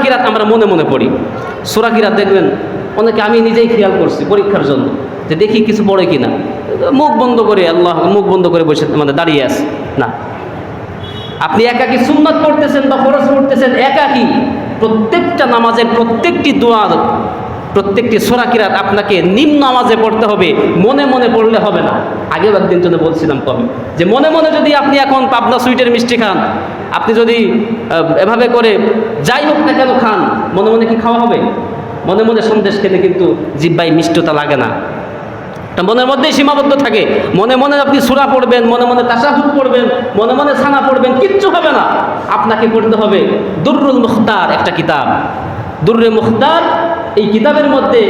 কিরাত আমরা মনে মনে পড়ি। সূরা কিরাত দেখবেন অনেকে, আমি নিজেই খেয়াল করছি পরীক্ষার জন্য, যে দেখি কিছু পড়ে কিনা, মুখ বন্ধ করে আল্লাহ মুখ বন্ধ করে বসে মানে দাঁড়িয়ে আছে না। আপনি একাকি সুন্নাত পড়তেছেন বা ফরজ পড়তেছেন একাকি, প্রত্যেকটা নামাজের প্রত্যেকটি দোয়া, প্রত্যেকটি সূরা কিরাত আপনাকে নিম্ন আওয়াজে পড়তে হবে, মনে মনে পড়লে হবে না। আগেও একদিন জন্য বলছিলাম কবে, যে মনে মনে যদি আপনি এখন পাবনা সুইটের মিষ্টি খান, আপনি যদি এভাবে করে যাই হোক না কেন খান, মনে মনে কি খাওয়া হবে? মনে মনে সন্দেশ খেলে কিন্তু জিহ্বায় মিষ্টতা লাগে না, মনের মধ্যেই সীমাবদ্ধ থাকে। মনে মনে আপনি সূরা পড়বেন, মনে মনে তাশাহুদ পড়বেন, মনে মনে ছানা পড়বেন, কিচ্ছু হবে না। আপনাকে পড়তে হবে দুররুল মুখতার, একটা কিতাব, দুররে মুখতার। এই কিতাবের মধ্যে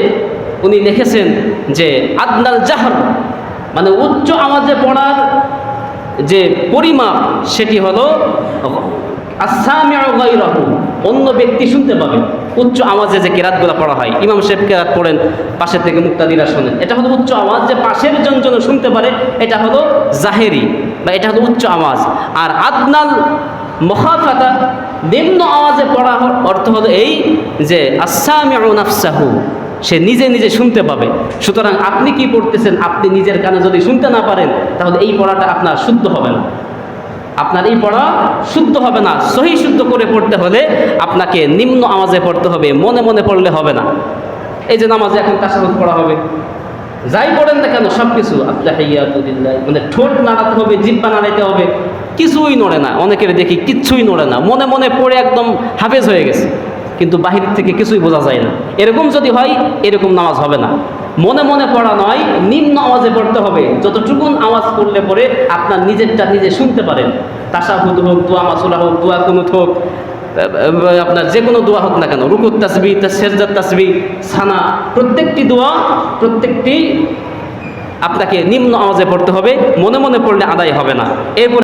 উনি লিখেছেন যে আদনাল জাহর, মানে উচ্চ আওয়াজে পড়ার যে পরিমাপ, সেটি হলো আসসামিউ গায়রাহু, অন্য ব্যক্তি শুনতে পাবে। উচ্চ আওয়াজে যে কেরাতগুলো পড়া হয়, ইমাম সাহেব কেরাত পড়েন, পাশের থেকে মুক্তাদিরা শোনেন, এটা হলো উচ্চ আওয়াজ, যে পাশের জন শুনতে পারে, এটা হলো জাহেরি বা এটা হলো উচ্চ আওয়াজ। আর আদনাল মুখাফাতা, নিম্ন আওয়াজে পড়া অর্থ হলো এই যে আসসামিউ নাফসাহু, সে নিজে নিজে শুনতে পাবে। সুতরাং আপনি কি পড়তেছেন, আপনি নিজের কানে যদি শুনতে না পারেন, তাহলে এই পড়াটা আপনার শুদ্ধ হবে না। আপনার এই পড়া শুদ্ধ হবে না। সহি শুদ্ধ করে পড়তে হলে আপনাকে নিম্ন আওয়াজে পড়তে হবে, মনে মনে পড়লে হবে না। এই যে নামাজে এখন তাশাহুদ পড়া হবে, যাই পড়েন না কেন সব কিছু আত্তাহিয়াতু লিল্লাহ, মানে ঠোঁট নাড়াতে হবে, জিহ্বা নাড়াইতে হবে, কিছুই নড়ে না। অনেকের দেখি কিচ্ছুই নড়ে না, মনে মনে পড়ে একদম হাফেজ হয়ে গেছে, কিন্তু বাহির থেকে কিছুই বোঝা যায় না। এরকম যদি হয়, এরকম নামাজ হবে না। মনে মনে পড়া নয়, নিম্ন আওয়াজে পড়তে হবে। যতটুকুন আওয়াজ করলে পরে আপনার নিজেরটা নিজে শুনতে পারেন। তাশাহুদ হোক, দোয়া মাসুলা হোক, দোয়া কুনুত হোক, আপনার যে কোনো দোয়া হোক না কেন, রুকুত তাসবিহ, সেজদার তাসবিহ, সানা, প্রত্যেকটি দোয়া, প্রত্যেকটি আপনাকে নিম্ন আওয়াজে পড়তে হবে। মনে মনে পড়লে আদায় হবে না। এরপর